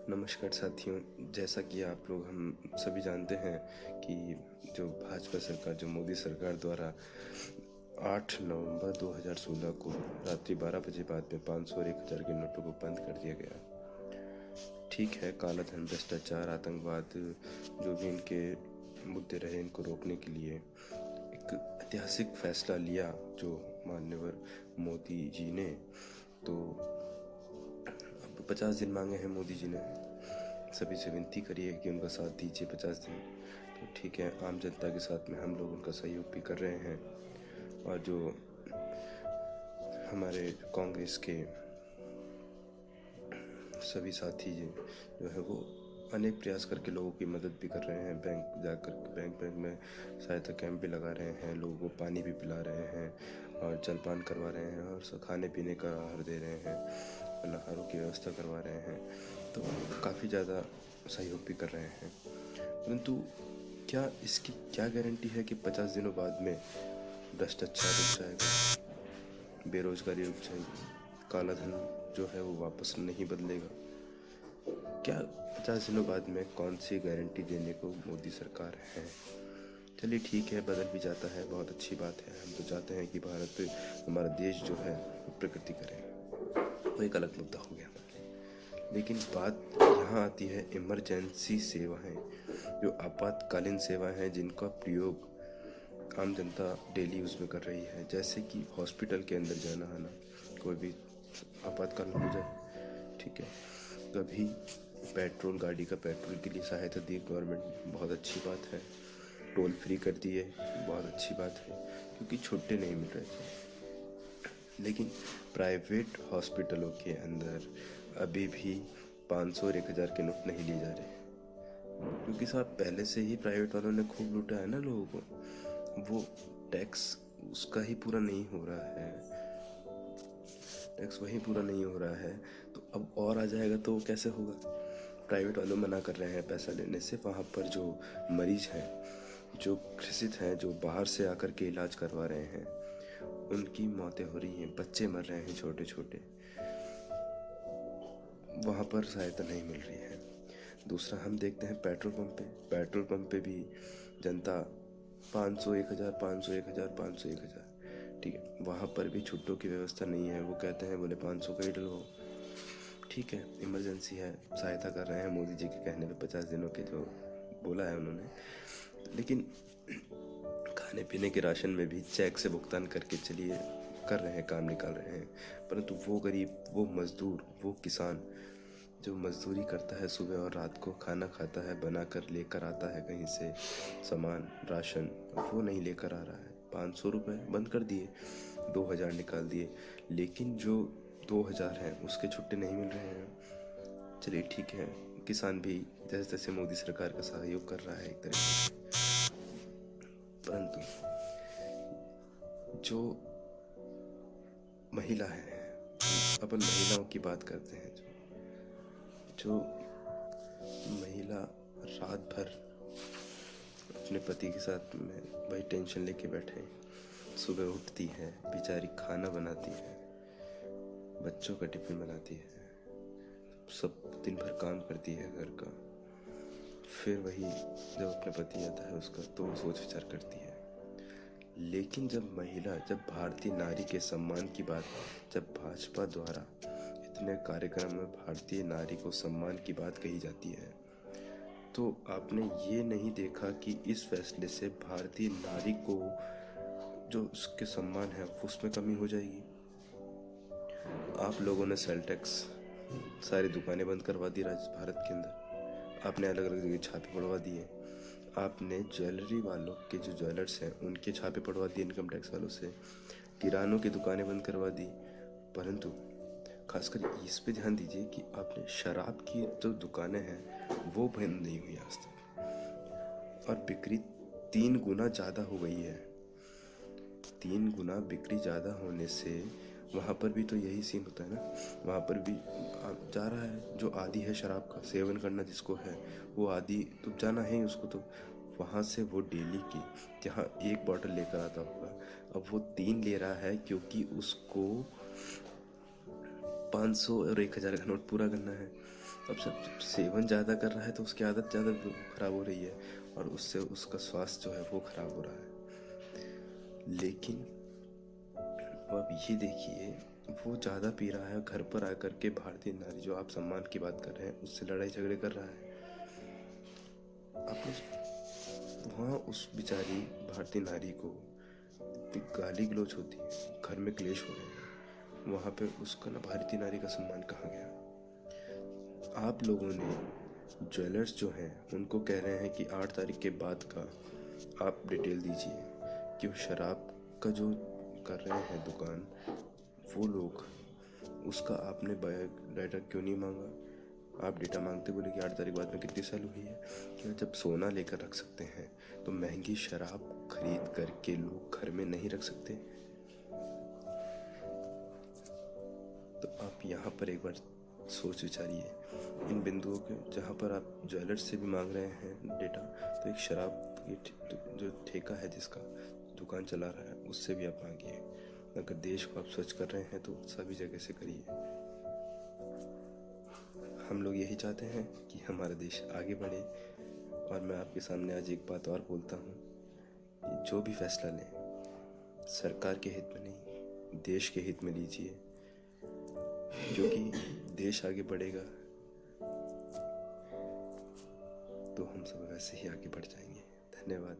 नमस्कार साथियों। जैसा कि आप लोग हम सभी जानते हैं कि जो भाजपा सरकार, जो मोदी सरकार द्वारा 8 नवंबर 2016 को रात्रि 12 बजे बाद में 500 और 1000 के नोटों को बंद कर दिया गया। ठीक है, काला धन, भ्रष्टाचार, आतंकवाद, जो भी इनके मुद्दे रहे, इनको रोकने के लिए एक ऐतिहासिक फैसला लिया जो माननीय मोदी जी ने। तो 50 दिन मांगे हैं मोदी जी ने, सभी से विनती करिए कि उनका साथ दीजिए 50 दिन। तो ठीक है, आम जनता के साथ में हम लोग उनका सहयोग भी कर रहे हैं। और जो हमारे कांग्रेस के सभी साथी जो है वो अनेक प्रयास करके लोगों की मदद भी कर रहे हैं। बैंक जाकर बैंक में सहायता कैंप भी लगा रहे हैं, लोगों को पानी भी पिला रहे हैं और जलपान करवा रहे हैं और खाने पीने का आहार दे रहे हैं, अनाहारों की व्यवस्था करवा रहे हैं। तो काफ़ी ज़्यादा सहयोग भी कर रहे हैं। परंतु क्या इसकी क्या गारंटी है कि 50 दिनों बाद में भ्रष्टाचार रुक जाएगा, बेरोजगारी रुक जाएगी, काला धन जो है वो वापस नहीं बदलेगा? क्या 50 दिनों बाद में कौन सी गारंटी देने को मोदी सरकार है? चलिए ठीक है, बदल भी जाता है, बहुत अच्छी बात है। हम तो चाहते हैं कि भारत, हमारा देश जो है प्रगति करे, वो एक अलग मुद्दा हो गया। लेकिन बात यहाँ आती है इमरजेंसी सेवाएं, जो आपातकालीन सेवाएं हैं जिनका प्रयोग आम जनता डेली यूज़ में कर रही है। जैसे कि हॉस्पिटल के अंदर जाना आना, कोई भी आपातकाल हो जाए, ठीक है, कभी पेट्रोल, गाड़ी का पेट्रोल के लिए सहायता दी गवर्नमेंट, बहुत अच्छी बात है। टोल फ्री कर दिए, बहुत अच्छी बात है, क्योंकि छुट्टे नहीं मिल रहे थे। लेकिन प्राइवेट हॉस्पिटलों के अंदर अभी भी 500 और 1000 के नोट नहीं लिए जा रहे, क्योंकि साहब पहले से ही प्राइवेट वालों ने खूब लूटा है ना लोगों को। वो टैक्स उसका ही पूरा नहीं हो रहा है, टैक्स वही पूरा नहीं हो रहा है, तो अब और आ जाएगा तो कैसे होगा? प्राइवेट वालों मना कर रहे हैं पैसा लेने से। वहाँ पर जो मरीज हैं, जो ग्रसित हैं, जो बाहर से आकर के इलाज करवा रहे हैं, उनकी मौतें हो रही हैं, बच्चे मर रहे हैं छोटे छोटे, वहाँ पर सहायता नहीं मिल रही है। दूसरा हम देखते हैं पेट्रोल पंप पे भी जनता 500 1000 500 1000 500 1000, ठीक है, वहाँ पर भी छुट्टों की व्यवस्था नहीं है। वो कहते हैं, बोले 500 का ही डलवाओ। ठीक है, इमरजेंसी है, सहायता कर रहे हैं मोदी जी के कहने पे 50 दिनों के जो बोला है उन्होंने। लेकिन खाने पीने के राशन में भी चेक से भुगतान करके चलिए कर रहे हैं, काम निकाल रहे हैं। परंतु वो गरीब, वो मजदूर, वो किसान जो मजदूरी करता है, सुबह और रात को खाना खाता है, बना कर लेकर आता है कहीं से सामान, राशन, वो नहीं लेकर आ रहा है। 500 रुपये बंद कर दिए, 2000 निकाल दिए, लेकिन जो 2000 हैं उसके छुट्टे नहीं मिल रहे हैं। चलिए ठीक है, किसान भी जैसे तैसे मोदी सरकार का सहयोग कर रहा है एक तरीके से। परंतु जो महिला है, अपन महिलाओं की बात करते हैं, जो महिला रात भर अपने पति के साथ में भाई टेंशन लेके बैठे, सुबह उठती है बेचारी, खाना बनाती है, बच्चों का टिफिन बनाती है, सब दिन भर काम करती है घर का, फिर वही जब अपने पति आता है उसका तो सोच विचार करती है। लेकिन जब भारतीय नारी के सम्मान की बात, जब भाजपा द्वारा इतने कार्यक्रम में भारतीय नारी को सम्मान की बात कही जाती है, तो आपने ये नहीं देखा कि इस फैसले से भारतीय नारी को जो उसके सम्मान है उसमें कमी हो जाएगी। आप लोगों ने सेल टैक्स, सारी दुकानें बंद करवा दी भारत के अंदर, आपने अलग अलग जगह छापे पड़वा दिए, आपने ज्वेलरी वालों के जो ज्वेलर्स हैं उनके छापे पड़वा दिए इनकम टैक्स वालों से, किरानों की दुकानें बंद करवा दी। परंतु खासकर इस पे ध्यान दीजिए कि आपने शराब की जो दुकानें हैं वो बंद नहीं हुई आज तक, और बिक्री 3 गुना ज़्यादा हो गई है। 3 गुना बिक्री ज़्यादा होने से वहाँ पर भी तो यही सीन होता है ना, वहाँ पर भी जा रहा है जो आदी है शराब का सेवन करना, जिसको है वो आदी तो जाना है उसको, तो वहाँ से वो डेली की जहाँ 1 बॉटल लेकर आता होगा, अब वो 3 ले रहा है, क्योंकि उसको 500 और 1000 का नोट पूरा करना है। अब जब सेवन ज़्यादा कर रहा है तो उसकी आदत ज़्यादा खराब हो रही है और उससे उसका स्वास्थ्य जो है वो खराब हो रहा है। लेकिन अब ये देखिए, वो ज़्यादा पी रहा है, घर पर आकर के भारतीय नारी, जो आप सम्मान की बात कर रहे हैं, उससे लड़ाई झगड़े कर रहा है। आपने वहाँ उस बेचारी भारतीय नारी को इतनी गाली गलौज होती है, घर में क्लेश हो रहे हैं, वहाँ पे उसका ना भारतीय नारी का सम्मान कहाँ गया? आप लोगों ने ज्वेलर्स जो हैं उनको कह रहे हैं कि 8 तारीख के बाद का आप डिटेल दीजिए, कि शराब का जो कर रहे हैं दुकान वो लोग, उसका आपने डाटा क्यों नहीं मांगा? आप डेटा मांगते बोले कि 8 तारीख बाद में कितनी सेल हुई है। क्या जब सोना लेकर रख सकते हैं तो महंगी शराब खरीद करके लोग घर में नहीं रख सकते? तो आप यहाँ पर एक बार सोच विचारिए इन बिंदुओं के, जहाँ पर आप ज्वेलर्स से भी मांग रहे हैं डेटा, तो एक शराब की जो ठेका है जिसका दुकान चला रहा है उससे भी आप मांगिए। अगर देश को आप स्वच्छ कर रहे हैं तो सभी जगह से करिए। हम लोग यही चाहते हैं कि हमारा देश आगे बढ़े। और मैं आपके सामने आज एक बात और बोलता हूँ कि जो भी फैसला लें सरकार के हित में नहीं, देश के हित में लीजिए, क्योंकि देश आगे बढ़ेगा तो हम सब वैसे ही आगे बढ़ जाएंगे। धन्यवाद।